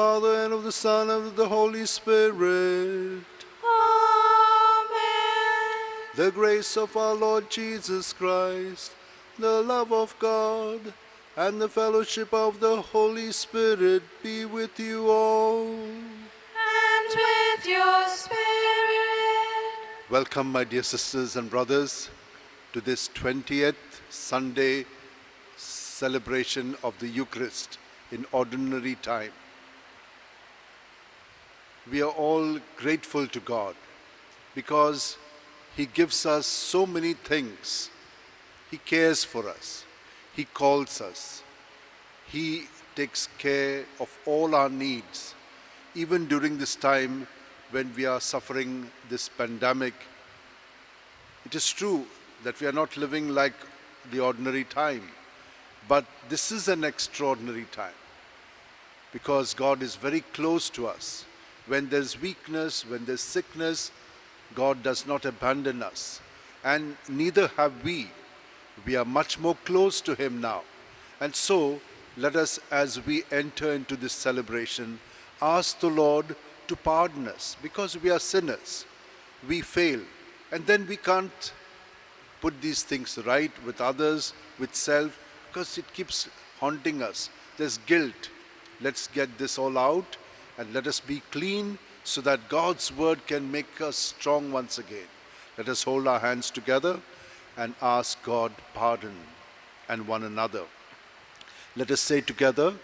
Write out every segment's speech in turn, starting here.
Father, and of the Son, and of the Holy Spirit. Amen. The grace of our Lord Jesus Christ, the love of God, and the fellowship of the Holy Spirit be with you all. And with your spirit. Welcome, my dear sisters and brothers, to this 20th Sunday celebration of the Eucharist in ordinary time. We are all grateful to God because He gives us so many things. He cares for us. He calls us. He takes care of all our needs. Even during this time when we are suffering this pandemic, it is true that we are not living like the ordinary time. But this is an extraordinary time because God is very close to us. When there's weakness, when there's sickness, God does not abandon us. And neither have we. We are much more close to Him now. And so, let us, as we enter into this celebration, ask the Lord to pardon us because we are sinners. We fail. And then we can't put these things right with others, with self, because it keeps haunting us. There's guilt. Let's get this all out and let us be clean so that God's word can make us strong once again. Let us hold our hands together and ask God pardon and one another. Let us say together,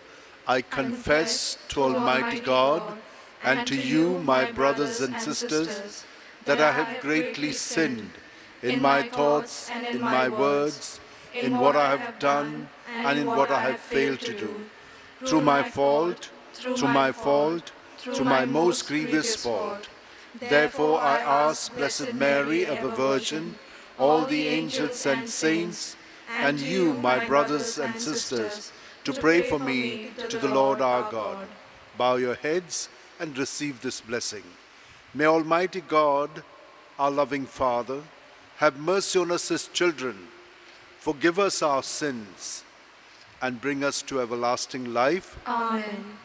I confess to Almighty God and to you, my brothers and sisters, that I have greatly sinned in my thoughts, in my words, in what I have done and in what I have failed to do. Through my fault, through my most grievous fault. Therefore I ask Blessed Mary, ever Virgin, all the angels and saints, and you, my brothers and sisters, to pray for me to the Lord our God. Bow your heads and receive this blessing. May Almighty God, our loving Father, have mercy on us as children, forgive us our sins, and bring us to everlasting life. Amen.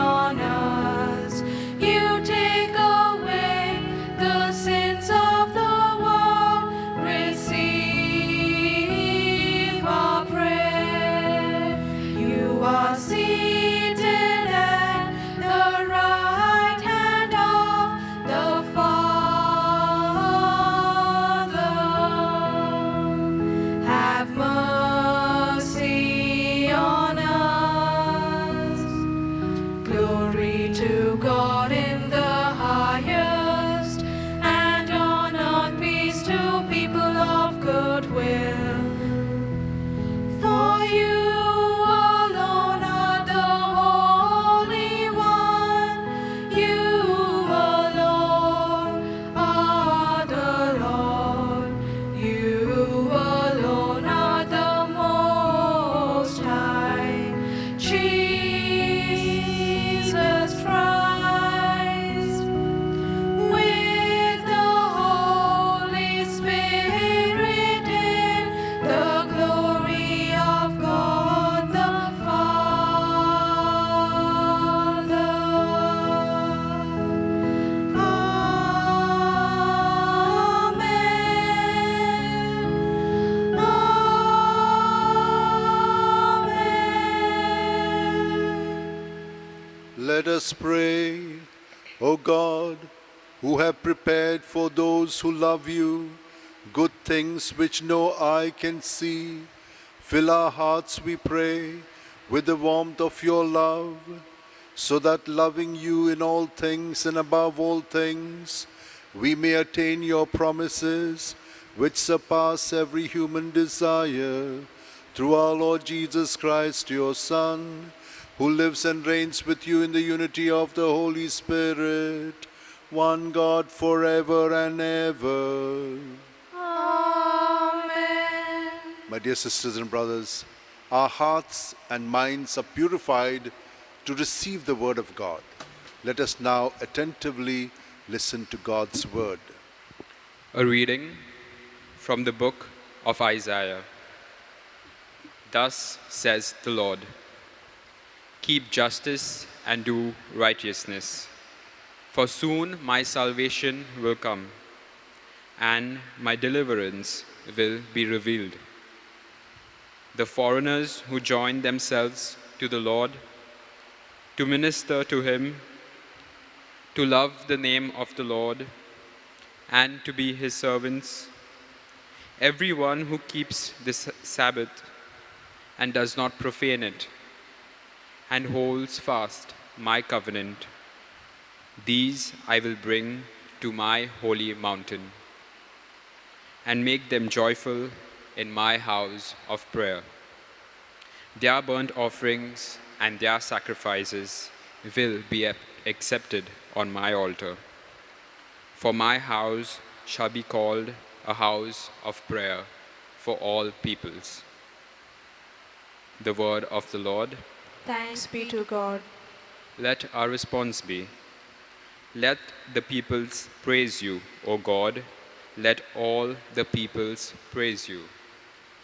on us. You take away the Let us pray. O God, who have prepared for those who love you good things which no eye can see, fill our hearts, we pray, with the warmth of your love, so that loving you in all things and above all things, we may attain your promises, which surpass every human desire, through our Lord Jesus Christ, your Son, who lives and reigns with you in the unity of the Holy Spirit, one God forever and ever. Amen. My dear sisters and brothers, our hearts and minds are purified to receive the word of God. Let us now attentively listen to God's word. A reading from the book of Isaiah. Thus says the Lord, keep justice and do righteousness, for soon my salvation will come, and my deliverance will be revealed. The foreigners who join themselves to the Lord, to minister to him, to love the name of the Lord, and to be his servants, everyone who keeps this Sabbath and does not profane it, and holds fast my covenant, these I will bring to my holy mountain, and make them joyful in my house of prayer. Their burnt offerings and their sacrifices will be accepted on my altar. For my house shall be called a house of prayer for all peoples. The word of the Lord. Thanks be to God. Let our response be, let the peoples praise you, O God. Let all the peoples praise you.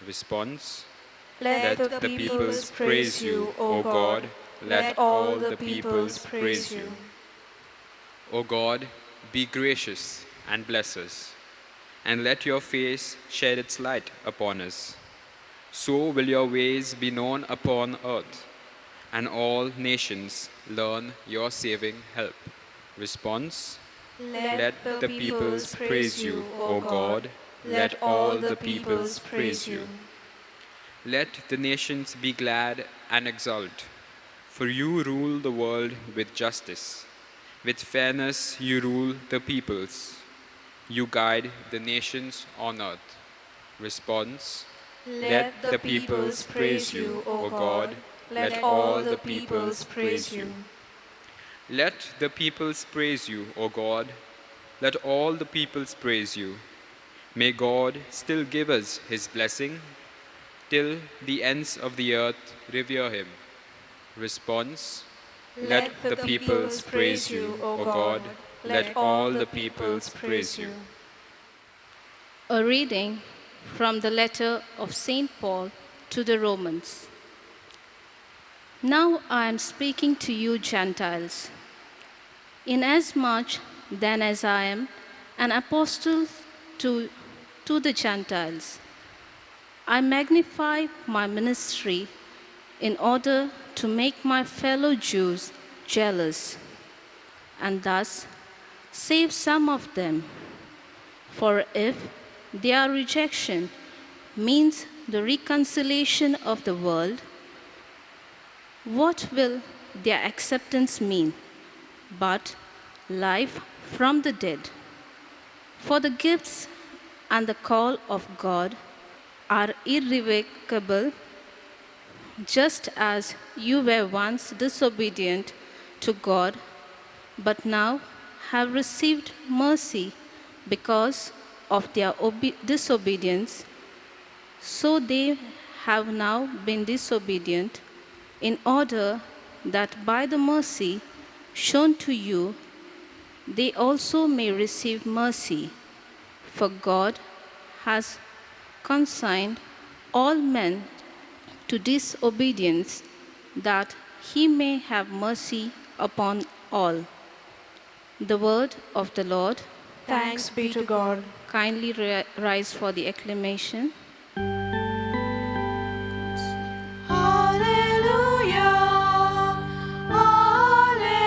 Response. Let the peoples praise you, O God. Let all the peoples praise you. O God, be gracious and bless us, and let your face shed its light upon us. So will your ways be known upon earth, and all nations learn your saving help. Response. Let the peoples praise you, O God. Let all the peoples praise you. Let the nations be glad and exult, for you rule the world with justice. With fairness you rule the peoples. You guide the nations on earth. Response. Let the peoples praise you, O God. Let all the peoples praise you. Let the peoples praise you, O God. Let all the peoples praise you. May God still give us his blessing, till the ends of the earth revere him. Response. Let the peoples praise you, O God. Let all the peoples praise you. A reading from the letter of St. Paul to the Romans. Now I am speaking to you Gentiles, inasmuch then as I am an apostle to the Gentiles. I magnify my ministry in order to make my fellow Jews jealous, and thus save some of them. For if their rejection means the reconciliation of the world, what will their acceptance mean but life from the dead? For the gifts and the call of God are irrevocable, just as you were once disobedient to God, but now have received mercy because of their disobedience, so they have now been disobedient, in order that by the mercy shown to you, they also may receive mercy. For God has consigned all men to disobedience, that he may have mercy upon all. The word of the Lord. Thanks be to God. Kindly rise for the acclamation. Hallelujah. Hallelujah.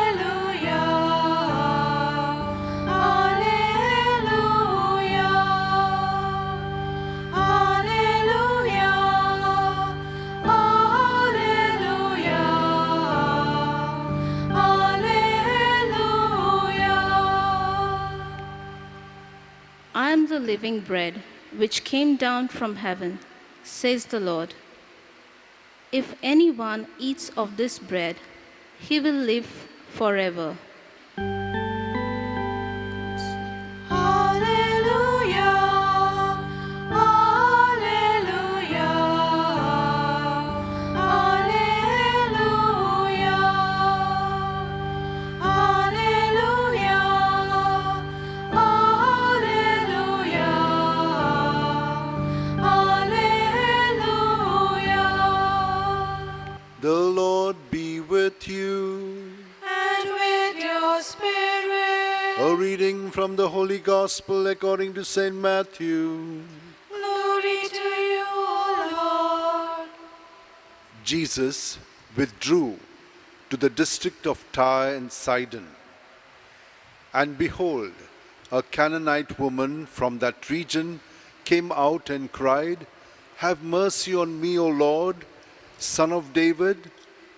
living bread, which came down from heaven, says the Lord. If anyone eats of this bread, he will live forever. Hallelujah, hallelujah, hallelujah, hallelujah, hallelujah, hallelujah. The Lord be with you. And with your spirit. A reading from the Holy Gospel according to St. Matthew. Glory to you, O Lord. Jesus withdrew to the district of Tyre and Sidon. And behold, a Canaanite woman from that region came out and cried, "Have mercy on me, O Lord, Son of David.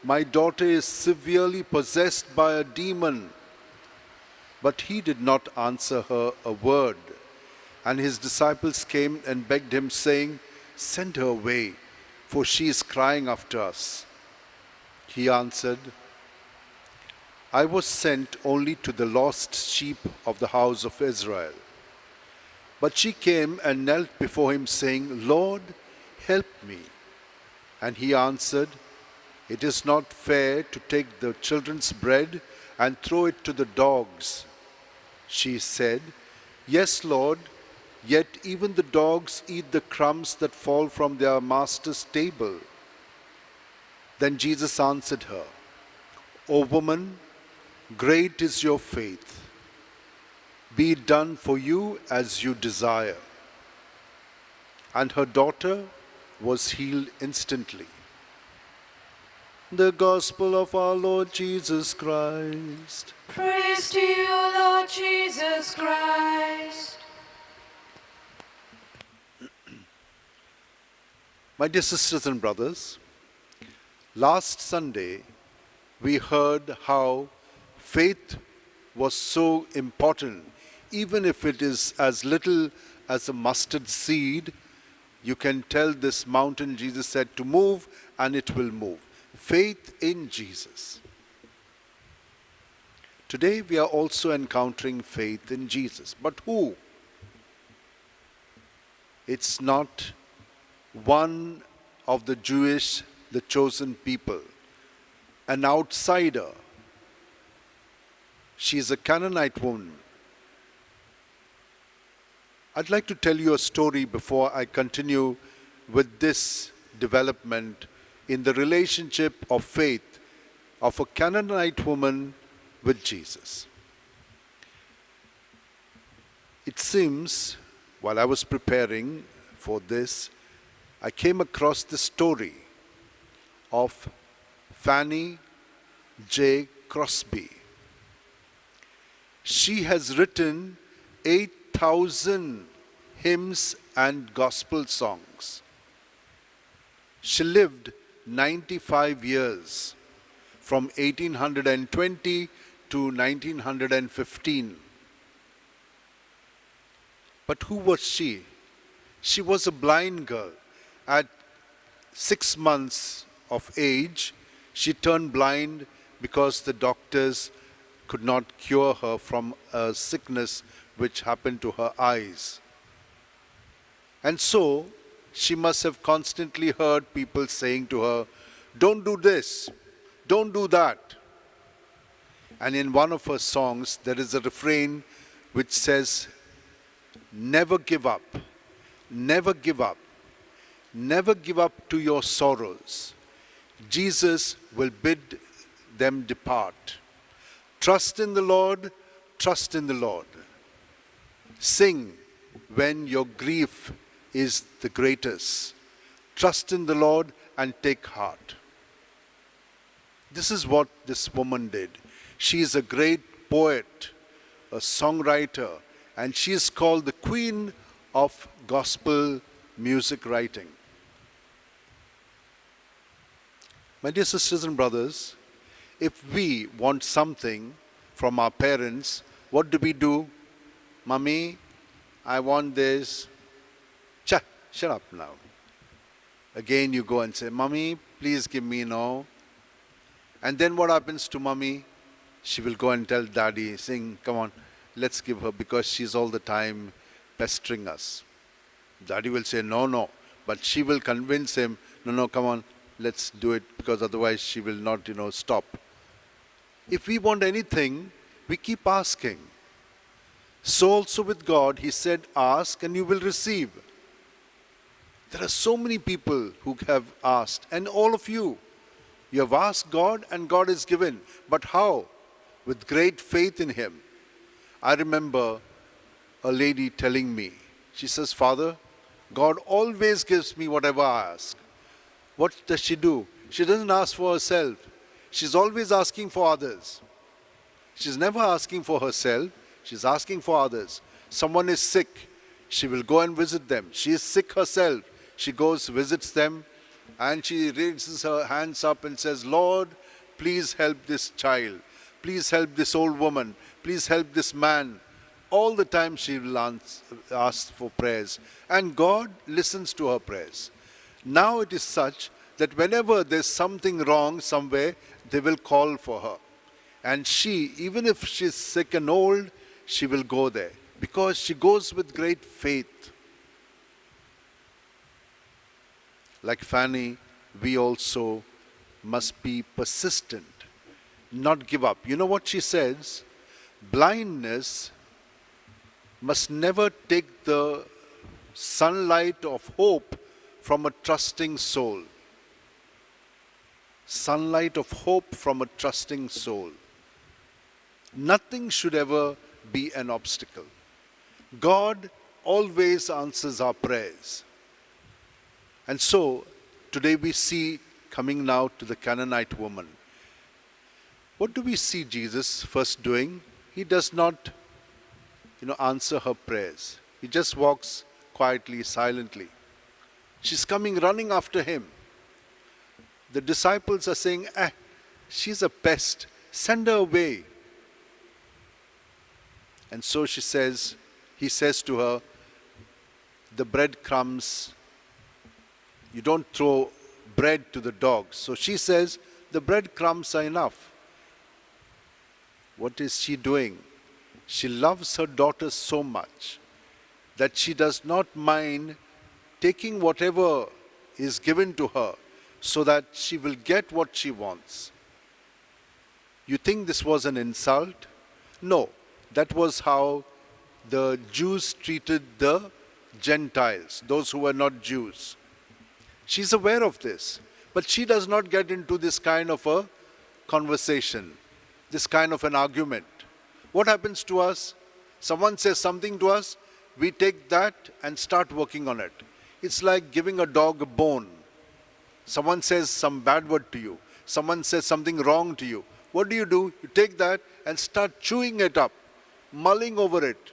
My daughter is severely possessed by a demon." But he did not answer her a word. And his disciples came and begged him, saying, "Send her away, for she is crying after us." He answered, "I was sent only to the lost sheep of the house of Israel." But she came and knelt before him, saying, "Lord, help me." And he answered, "It is not fair to take the children's bread and throw it to the dogs." She said, "Yes, Lord, yet even the dogs eat the crumbs that fall from their master's table." Then Jesus answered her, "O woman, great is your faith. Be it done for you as you desire." And her daughter was healed instantly. The Gospel of our Lord Jesus Christ. Praise to you, Lord Jesus Christ. My dear sisters and brothers, last Sunday we heard how faith was so important. Even if it is as little as a mustard seed, you can tell this mountain, Jesus said, to move, and it will move. Faith in Jesus. Today we are also encountering faith in Jesus. But who? It's not one of the Jewish, the chosen people, an outsider. She is a Canaanite woman. I'd like to tell you a story before I continue with this development in the relationship of faith of a Canaanite woman with Jesus. It seems, while I was preparing for this, I came across the story of Fanny J. Crosby. She has written 8,000 hymns and gospel songs. She lived 95 years, from 1820 to 1915. But who was she? She was a blind girl. At 6 months of age, she turned blind because the doctors could not cure her from a sickness which happened to her eyes. And so, she must have constantly heard people saying to her, "Don't do this, don't do that." And in one of her songs, there is a refrain which says, "Never give up, never give up, never give up to your sorrows. Jesus will bid them depart. Trust in the Lord, trust in the Lord. Sing when your grief is the greatest. Trust in the Lord and take heart." This is what this woman did. She is a great poet, a songwriter, and she is called the Queen of Gospel music writing. My dear sisters and brothers, if we want something from our parents, what do? Mummy, I want this. Shut up now. Again you go and say, Mummy, please give me no. And then what happens to Mummy? She will go and tell Daddy, saying, come on, let's give her, because she's all the time pestering us. Daddy will say, no. But she will convince him, no, come on, let's do it, because otherwise she will not, stop. If we want anything, we keep asking. So also with God, he said, ask and you will receive. There are so many people who have asked, and all of you have asked God and God is given. But how? With great faith in him. I remember a lady telling me, she says, Father, God always gives me whatever I ask. What does she do? She doesn't ask for herself. She's always asking for others. She's never asking for herself. She's asking for others. Someone is sick. She will go and visit them. She is sick herself. She goes, visits them, and she raises her hands up and says, Lord, please help this child. Please help this old woman. Please help this man. All the time she will ask for prayers. And God listens to her prayers. Now it is such that whenever there's something wrong somewhere, they will call for her. And she, even if she's sick and old, she will go there. Because she goes with great faith. Like Fanny, we also must be persistent, not give up. You know what she says? Blindness must never take the sunlight of hope from a trusting soul. Sunlight of hope from a trusting soul. Nothing should ever be an obstacle. God always answers our prayers. And so, today we see, coming now to the Canaanite woman, what do we see Jesus first doing? He does not, answer her prayers. He just walks quietly, silently. She's coming running after him. The disciples are saying, she's a pest. Send her away. And so he says to her, the breadcrumbs, you don't throw bread to the dogs. So she says, the breadcrumbs are enough. What is she doing? She loves her daughter so much that she does not mind taking whatever is given to her so that she will get what she wants. You think this was an insult? No, that was how the Jews treated the Gentiles, those who were not Jews. She's aware of this, but she does not get into this kind of a conversation, this kind of an argument. What happens to us? Someone says something to us, we take that and start working on it. It's like giving a dog a bone. Someone says some bad word to you. Someone says something wrong to you. What do? You take that and start chewing it up, mulling over it.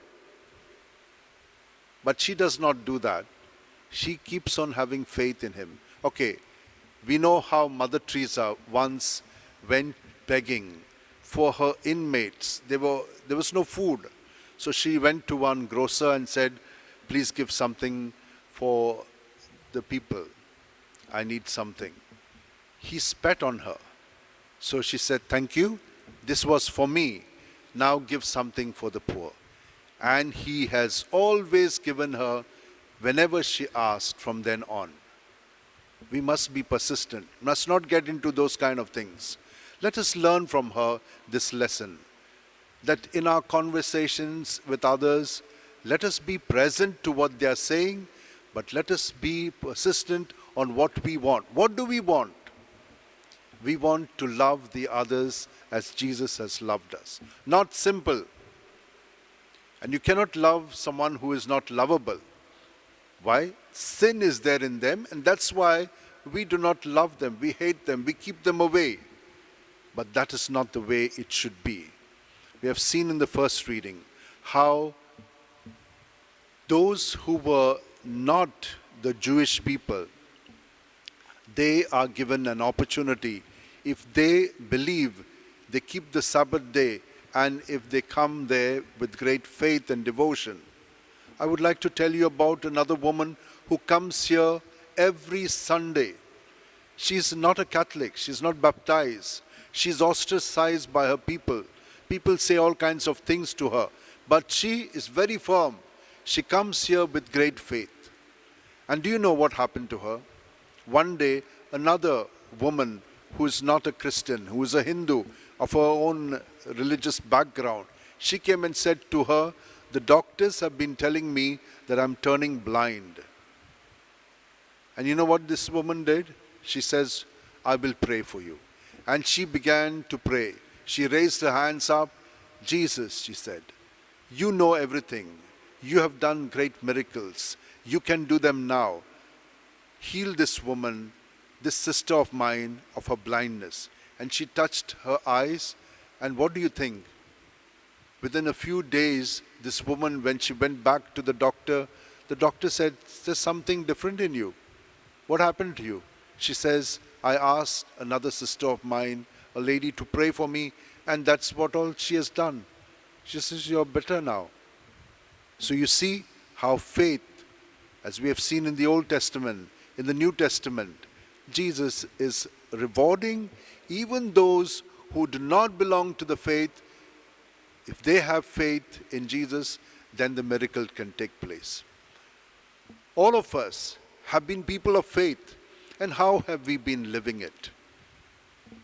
But she does not do that. She keeps on having faith in him. Okay, we know how Mother Teresa once went begging for her inmates. There was no food. So she went to one grocer and said, please give something for the people. I need something. He spat on her. So she said, thank you. This was for me. Now give something for the poor. And he has always given her whenever she asked from then on. We must be persistent, must not get into those kind of things. Let us learn from her this lesson, that in our conversations with others, let us be present to what they are saying, but let us be persistent on what we want. What do we want? We want to love the others as Jesus has loved us. Not simple. And you cannot love someone who is not lovable. Why? Sin is there in them, and that's why we do not love them. We hate them. We keep them away. But that is not the way it should be. We have seen in the first reading how those who were not the Jewish people, they are given an opportunity. If they believe, they keep the Sabbath day, and if they come there with great faith and devotion. I would like to tell you about another woman who comes here every Sunday. She's not a Catholic, she's not baptized, she's ostracized by her people. People say all kinds of things to her, but she is very firm. She comes here with great faith. And do you know what happened to her? One day, another woman who is not a Christian, who is a Hindu of her own religious background, she came and said to her, "The doctors have been telling me that I'm turning blind." And you know what this woman did? She says, "I will pray for you." And she began to pray. She raised her hands up. "Jesus," she said, "you know everything. You have done great miracles. You can do them now. Heal this woman, this sister of mine, of her blindness." And she touched her eyes. And what do you think? Within a few days, this woman, when she went back to the doctor said, "There's something different in you. What happened to you?" She says, "I asked another sister of mine, a lady, to pray for me, and that's what all she has done." She says, "You're better now." So you see how faith, as we have seen in the Old Testament, in the New Testament, Jesus is rewarding even those who do not belong to the faith. If they have faith in Jesus, then the miracle can take place. All of us have been people of faith. And how have we been living it?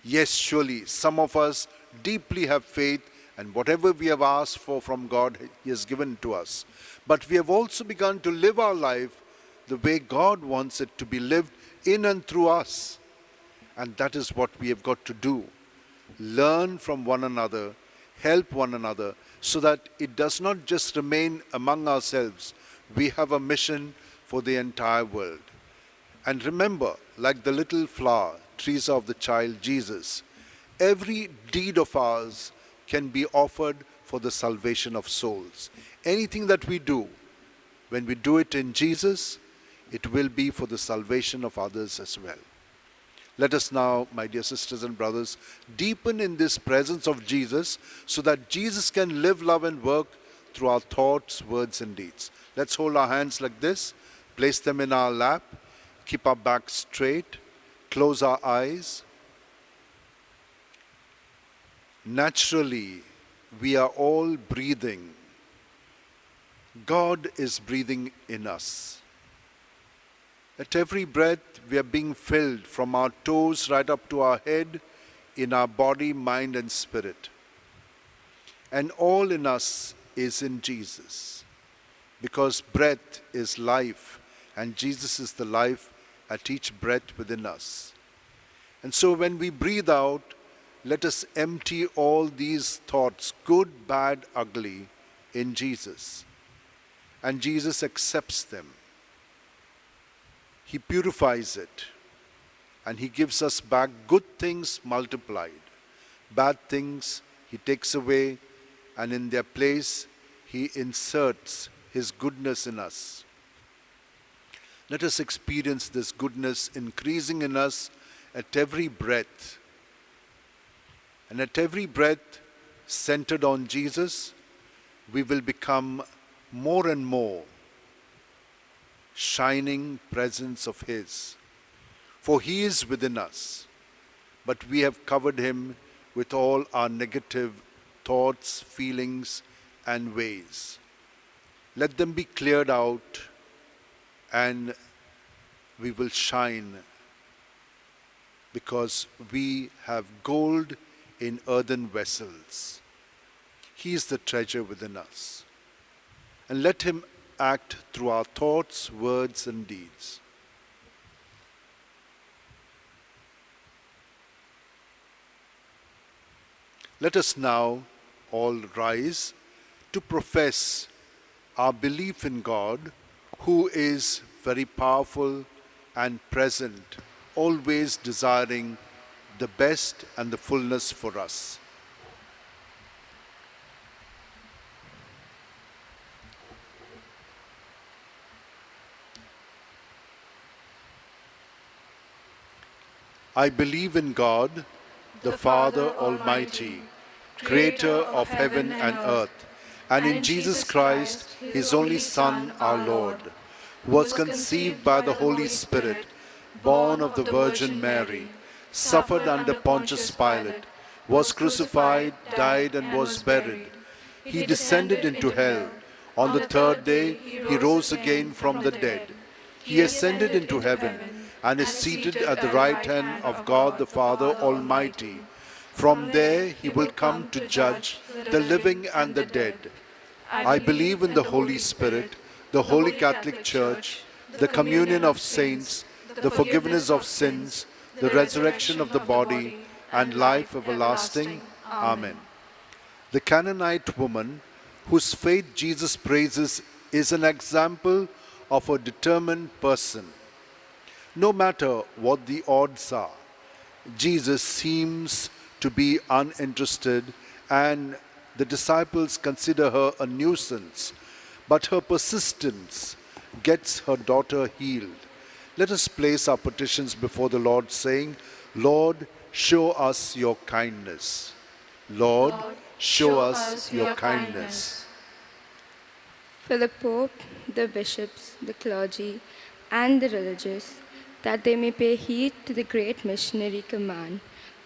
Yes, surely some of us deeply have faith, and whatever we have asked for from God, He has given to us. But we have also begun to live our life the way God wants it to be lived in and through us. And that is what we have got to do. Learn from one another, help one another, so that it does not just remain among ourselves. We have a mission for the entire world. And remember, like the little flower, Teresa of the Child Jesus, every deed of ours can be offered for the salvation of souls. Anything that we do, when we do it in Jesus, it will be for the salvation of others as well. Let us now, my dear sisters and brothers, deepen in this presence of Jesus so that Jesus can live, love, and work through our thoughts, words, and deeds. Let's hold our hands like this, place them in our lap, keep our back straight, close our eyes. Naturally, we are all breathing. God is breathing in us. At every breath, we are being filled from our toes right up to our head in our body, mind, and spirit. And all in us is in Jesus, because breath is life, and Jesus is the life at each breath within us. And so when we breathe out, let us empty all these thoughts, good, bad, ugly, in Jesus. And Jesus accepts them. He purifies it, and He gives us back good things multiplied. Bad things He takes away, and in their place He inserts His goodness in us. Let us experience this goodness increasing in us at every breath. And at every breath centered on Jesus, we will become more and more shining presence of His. For He is within us, but we have covered Him with all our negative thoughts, feelings, and ways. Let them be cleared out, and we will shine, because we have gold in earthen vessels. He is the treasure within us. And let Him act through our thoughts, words, and deeds. Let us now all rise to profess our belief in God, who is very powerful and present, always desiring the best and the fullness for us. I believe in God, the Father Almighty, creator of heaven and earth, and in Jesus Christ, his only Son, our Lord, who was conceived by the Holy Spirit, born of the Virgin Mary, suffered under Pontius Pilate, was crucified, died, and was buried. He descended into hell. On the third day, he rose again from the dead. He ascended into heaven and is seated at the right hand of God the Father Almighty. From there, he will come to judge the living and the dead. I believe in the Holy Spirit, the Holy Catholic Church, the communion of saints, the forgiveness of sins, the resurrection of the body, and life everlasting. Amen. The Canaanite woman, whose faith Jesus praises, is an example of a determined person. No matter what the odds are, Jesus seems to be uninterested, and the disciples consider her a nuisance, but her persistence gets her daughter healed. Let us place our petitions before the Lord, saying, Lord, show us your kindness. Lord, show us your kindness. For the Pope, the bishops, the clergy, and the religious, that they may pay heed to the great missionary command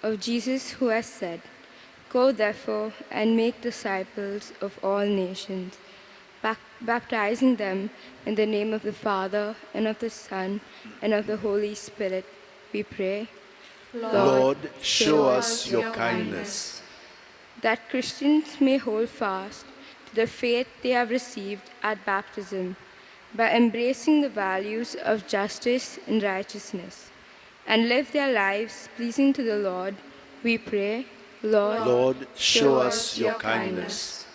of Jesus, who has said, Go therefore and make disciples of all nations, baptizing them in the name of the Father, and of the Son, and of the Holy Spirit, we pray. Lord, show us your kindness. That Christians may hold fast to the faith they have received at baptism by embracing the values of justice and righteousness, and live their lives pleasing to the Lord, we pray. Lord, show us your kindness.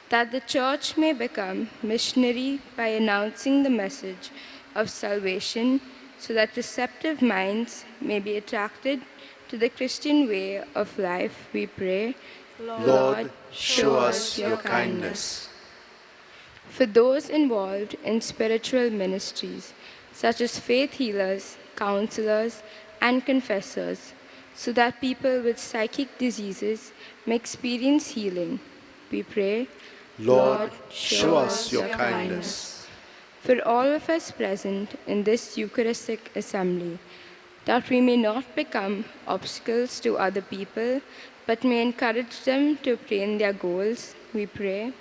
That the Church may become missionary by announcing the message of salvation, so that receptive minds may be attracted to the Christian way of life, we pray. Lord, show us your kindness. For those involved in spiritual ministries, such as faith healers, counselors, and confessors, so that people with psychic diseases may experience healing, we pray. Lord, show us your kindness. For all of us present in this Eucharistic assembly, that we may not become obstacles to other people, but may encourage them to obtain their goals, we pray.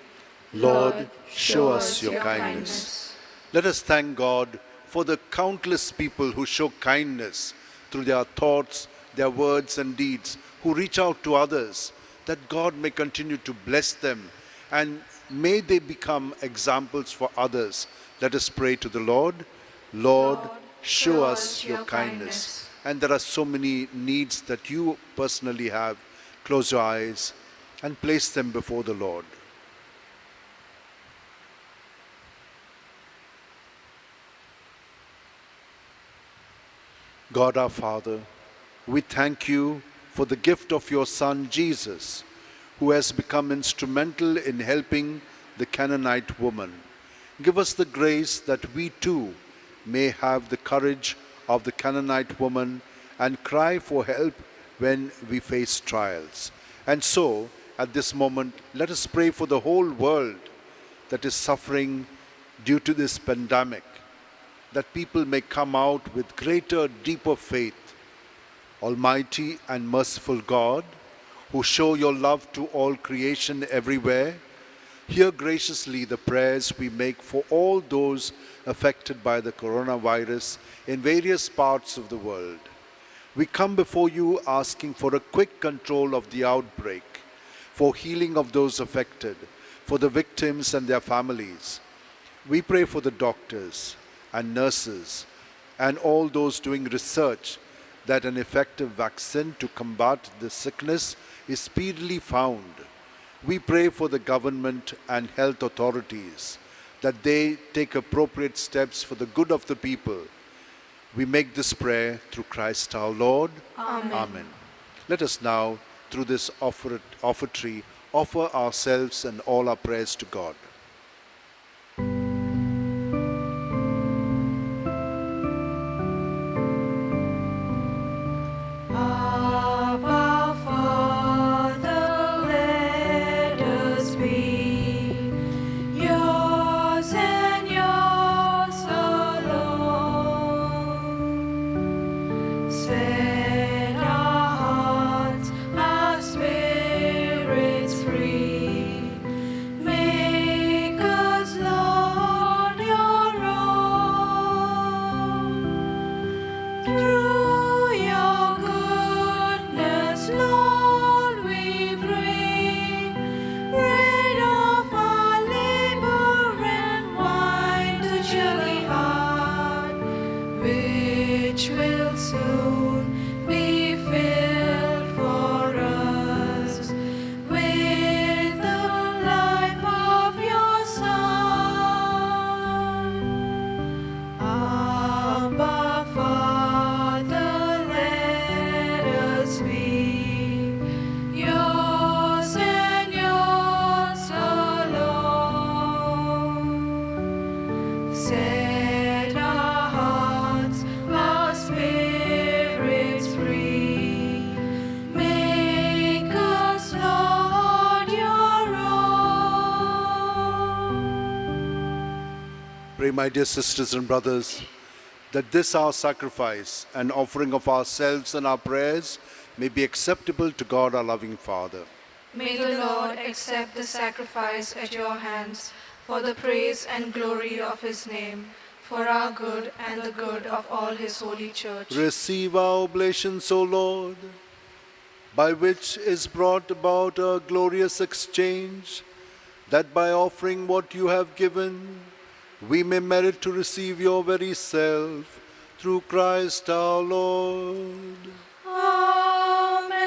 Lord, show us your kindness. Let us thank God for the countless people who show kindness through their thoughts, their words and deeds, who reach out to others, that God may continue to bless them, and may they become examples for others. Let us pray to the Lord. Lord, show us your kindness. And there are so many needs that you personally have. Close your eyes and place them before the Lord. God our Father, we thank you for the gift of your Son Jesus, who has become instrumental in helping the Canaanite woman. Give us the grace that we too may have the courage of the Canaanite woman and cry for help when we face trials. And so, at this moment, let us pray for the whole world that is suffering due to this pandemic, that people may come out with greater, deeper faith. Almighty and merciful God, who show your love to all creation everywhere, hear graciously the prayers we make for all those affected by the coronavirus in various parts of the world. We come before you asking for a quick control of the outbreak, for healing of those affected, for the victims and their families. We pray for the doctors and nurses and all those doing research, that an effective vaccine to combat the sickness is speedily found. We pray for the government and health authorities, that they take appropriate steps for the good of the people. We make this prayer through Christ our Lord. Amen. Amen. Let us now, through this offertory, offer ourselves and all our prayers to God. Abba, Father, let us pray. Pray, my dear sisters and brothers, that this our sacrifice and offering of ourselves and our prayers may be acceptable to God, our loving Father. May the Lord accept the sacrifice at your hands for the praise and glory of his name, for our good and the good of all his holy church. Receive our oblations, O Lord, by which is brought about a glorious exchange, that by offering what you have given, we may merit to receive your very self, through Christ our Lord. Amen.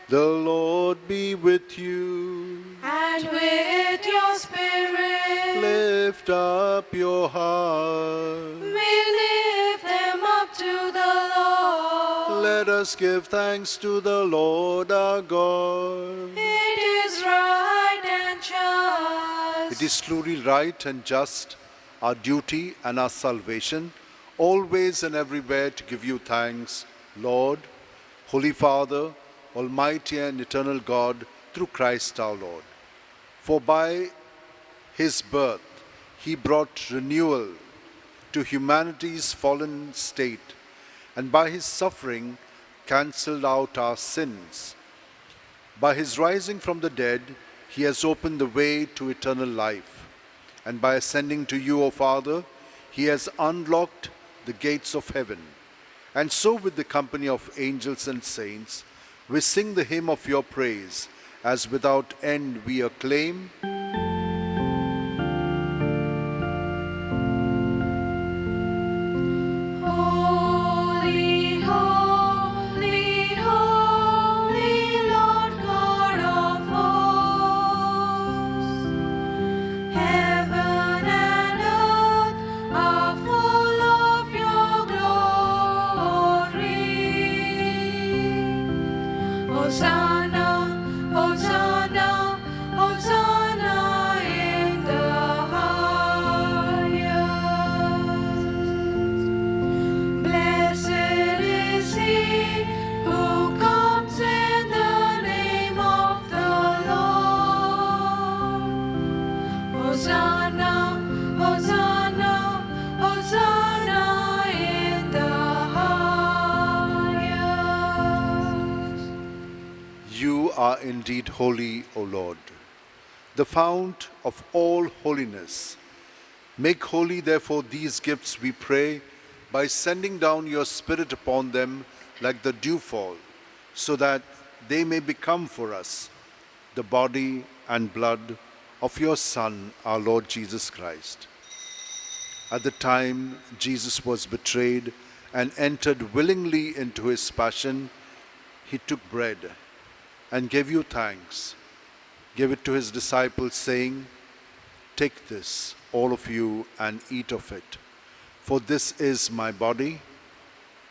The Lord be with you. And with your spirit, Lift up your heart. we lift them up to the Lord. Let us give thanks to the Lord our God. It is right and just. It is truly right and just, our duty and our salvation, always and everywhere to give you thanks, Lord, Holy Father, Almighty and eternal God, through Christ our Lord. For by his birth he brought renewal to humanity's fallen state, and by his suffering cancelled out our sins. By his rising from the dead, he has opened the way to eternal life, and by ascending to you, O Father, he has unlocked the gates of heaven. And so with the company of angels and saints, we sing the hymn of your praise, as without end we acclaim. Holy, holy, holy Lord God of hosts, heaven and earth are full of your glory. Hosanna, Hosanna, Hosanna in the highest. Blessed is he who comes in the name of the Lord. Hosanna, Hosanna, Hosanna in the highest. You are indeed holy, O Lord, the fount of all holiness. Make holy, therefore, these gifts, we pray, by sending down your Spirit upon them like the dewfall, so that they may become for us the body and blood of your Son, our Lord Jesus Christ. At the time Jesus was betrayed and entered willingly into his passion, he took bread and gave you thanks, gave it to his disciples, saying, "Take this, all of you, and eat of it, for this is my body,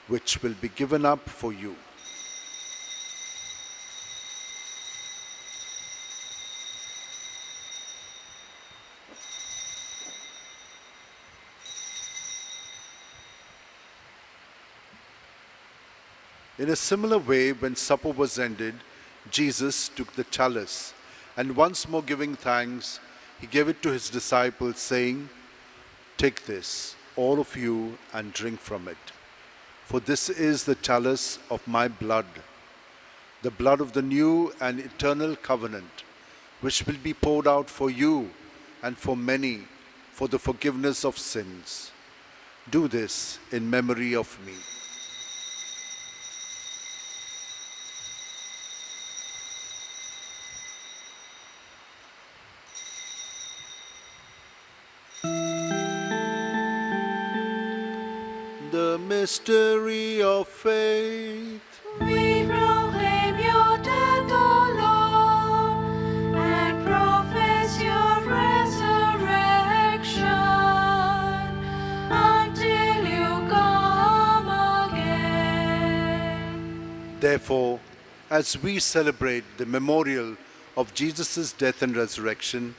which will be given up for you." In a similar way, when supper was ended, Jesus took the chalice, and once more giving thanks, he gave it to his disciples, saying, "Take this, all of you, and drink from it. For this is the chalice of my blood, the blood of the new and eternal covenant, which will be poured out for you and for many for the forgiveness of sins. Do this in memory of me." The mystery of faith. We proclaim your death, O Lord, and profess your resurrection until you come again. Therefore, as we celebrate the memorial of Jesus' death and resurrection,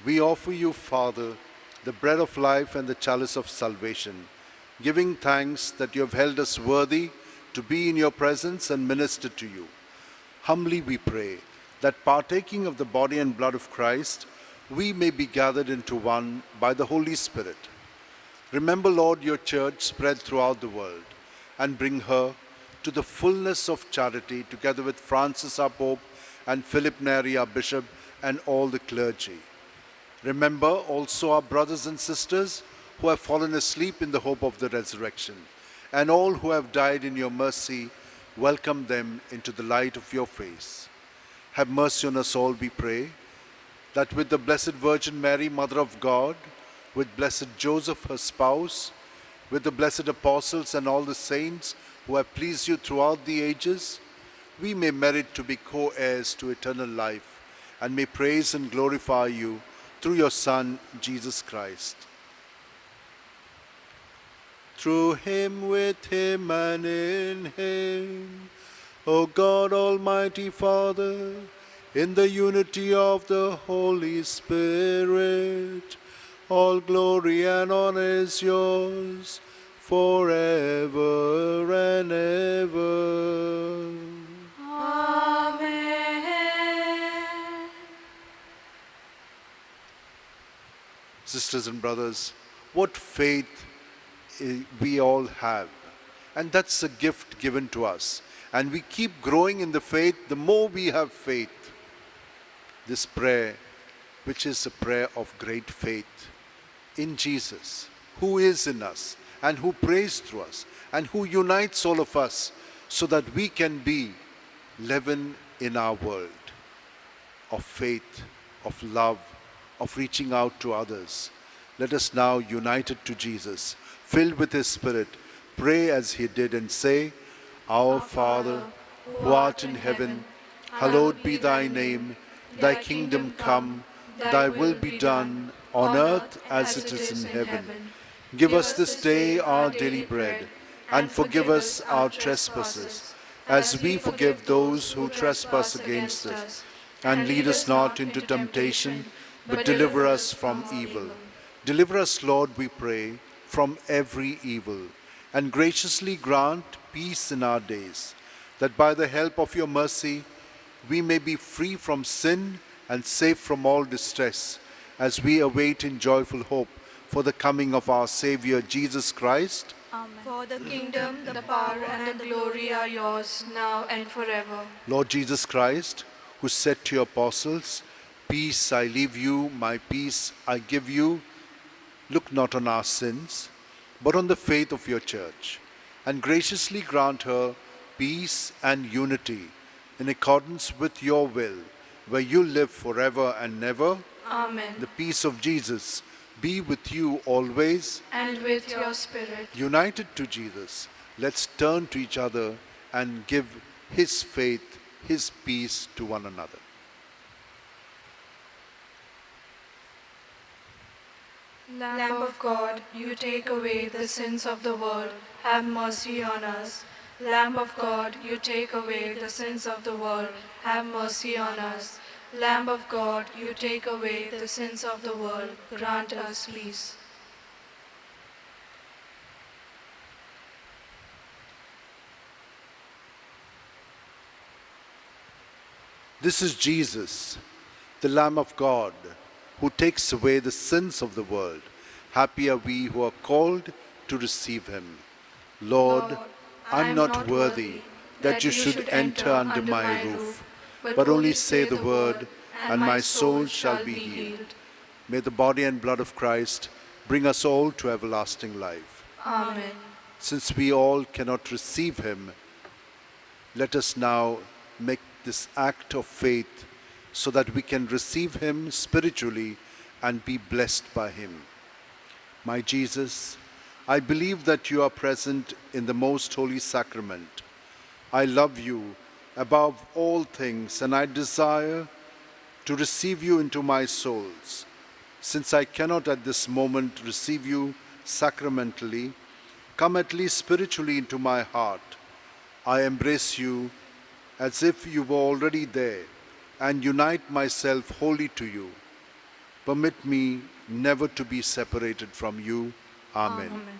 we offer you, Father, the bread of life and the chalice of salvation, giving thanks that you have held us worthy to be in your presence and minister to you. Humbly we pray that, partaking of the body and blood of Christ, we may be gathered into one by the Holy Spirit. Remember, Lord, your church spread throughout the world, and bring her to the fullness of charity, together with Francis our Pope, and Philip Neri our Bishop, and all the clergy. Remember also our brothers and sisters who have fallen asleep in the hope of the resurrection, and all who have died in your mercy. Welcome them into the light of your face. Have mercy on us all, we pray, that with the Blessed Virgin Mary, Mother of God, with blessed Joseph, her spouse, with the blessed apostles and all the saints who have pleased you throughout the ages, we may merit to be co-heirs to eternal life, and may praise and glorify you through your Son, Jesus Christ. Through him, with him, and in him, O God, Almighty Father, in the unity of the Holy Spirit, all glory and honor is yours forever and ever. Amen. Sisters and brothers, what faith we all have. And that's a gift given to us. And we keep growing in the faith the more we have faith. This prayer, which is a prayer of great faith in Jesus, who is in us and who prays through us and who unites all of us so that we can be leaven in our world of faith, of love, of reaching out to others. Let us now, united to Jesus, filled with his Spirit, pray as he did and say, Our Father, who art in heaven, hallowed be thy name. Thy kingdom come, thy will be done, on earth as it is in heaven. Give us this day our daily bread, and forgive us our trespasses, as we forgive those who trespass against us. And lead us not into temptation, but deliver us from evil. Deliver us, Lord, we pray, from every evil, and graciously grant peace in our days, that by the help of your mercy we may be free from sin and safe from all distress, as we await in joyful hope for the coming of our Savior Jesus Christ. Amen. For the kingdom, the power, and the glory are yours, now and forever. Lord Jesus Christ, who said to your apostles, Peace I leave you, my peace I give you, look not on our sins, but on the faith of your church, and graciously grant her peace and unity in accordance with your will, where you live forever and ever. Amen. The peace of Jesus be with you always. And with your spirit. United to Jesus, let's turn to each other and give his faith, his peace to one another. Lamb of God, you take away the sins of the world, have mercy on us. Lamb of God, you take away the sins of the world, have mercy on us. Lamb of God, you take away the sins of the world, grant us peace. This is Jesus, the Lamb of God, who takes away the sins of the world. Happy are we who are called to receive him. Lord, I'm not worthy that you should enter under my roof, but only say the word, and my soul shall be healed. May the body and blood of Christ bring us all to everlasting life. Amen. Since we all cannot receive him, let us now make this act of faith so that we can receive him spiritually and be blessed by him. My Jesus, I believe that you are present in the most holy sacrament. I love you above all things, and I desire to receive you into my souls. Since I cannot at this moment receive you sacramentally, come at least spiritually into my heart. I embrace you as if you were already there, and unite myself wholly to you. Permit me never to be separated from you. Amen. Amen.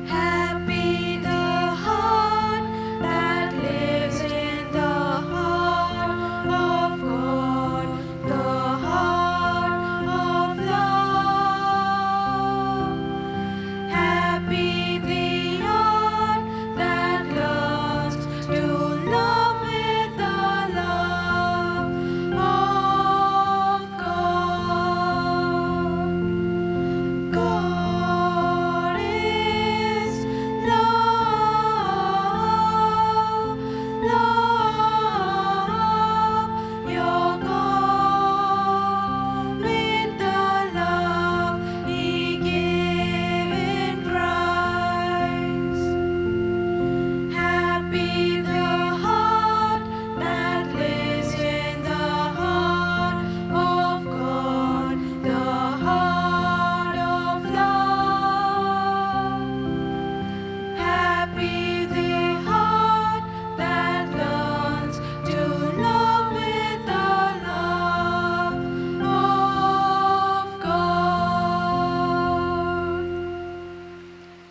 Happy the heart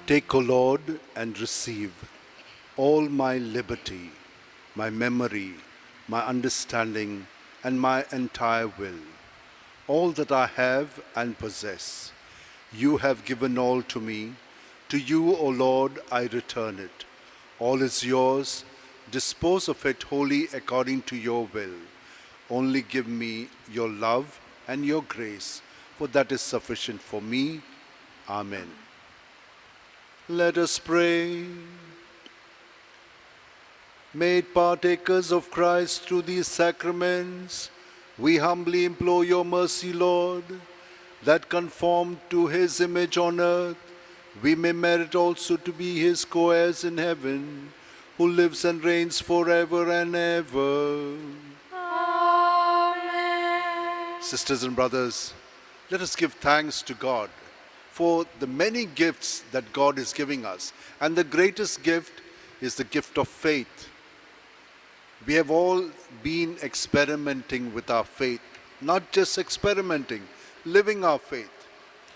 Take, O Lord, and receive all my liberty, my memory, my understanding, and my entire will, all that I have and possess. You have given all to me. To you, O Lord, I return it. All is yours. Dispose of it wholly according to your will. Only give me your love and your grace, for that is sufficient for me. Amen. Let us pray. Made partakers of Christ through these sacraments, we humbly implore your mercy, Lord, that conformed to his image on earth, we may merit also to be his co-heirs in heaven, who lives and reigns forever and ever. Amen. Sisters and brothers, let us give thanks to God for the many gifts that God is giving us. And the greatest gift is the gift of faith. We have all been experimenting with our faith, not just experimenting, living our faith.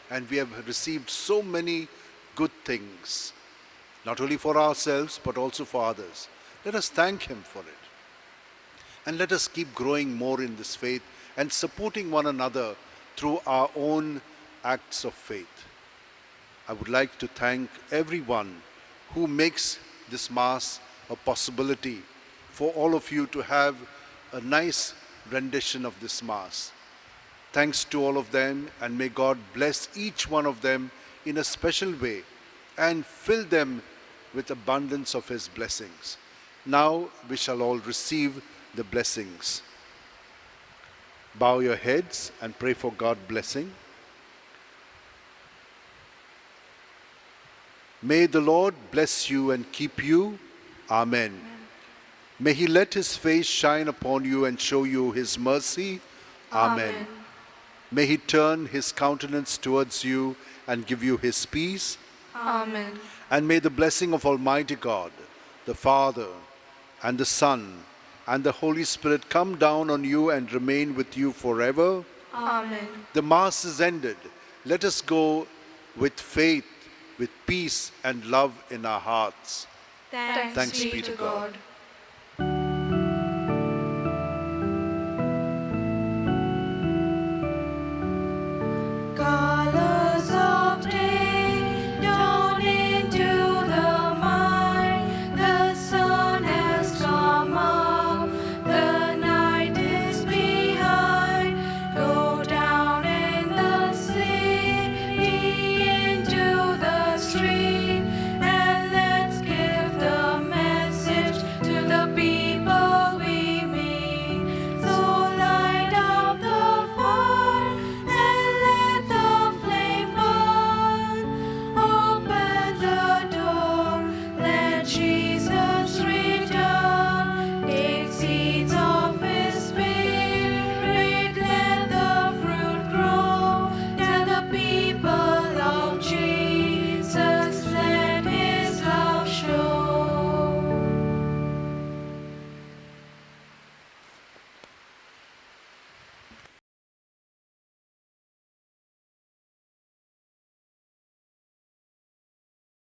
And we have received so many good things, not only for ourselves, but also for others. Let us thank him for it. And let us keep growing more in this faith and supporting one another through our own acts of faith. I would like to thank everyone who makes this Mass a possibility for all of you to have a nice rendition of this Mass. Thanks to all of them, and may God bless each one of them in a special way and fill them with abundance of his blessings. Now we shall all receive the blessings. Bow your heads and pray for God's blessing. May the Lord bless you and keep you. Amen. May he let his face shine upon you and show you his mercy. Amen. May he turn his countenance towards you and give you his peace. Amen. And may the blessing of Almighty God, the Father, and the Son, and the Holy Spirit come down on you and remain with you forever. Amen. The Mass is ended. Let us go with faith, with peace and love in our hearts. Thanks be to God.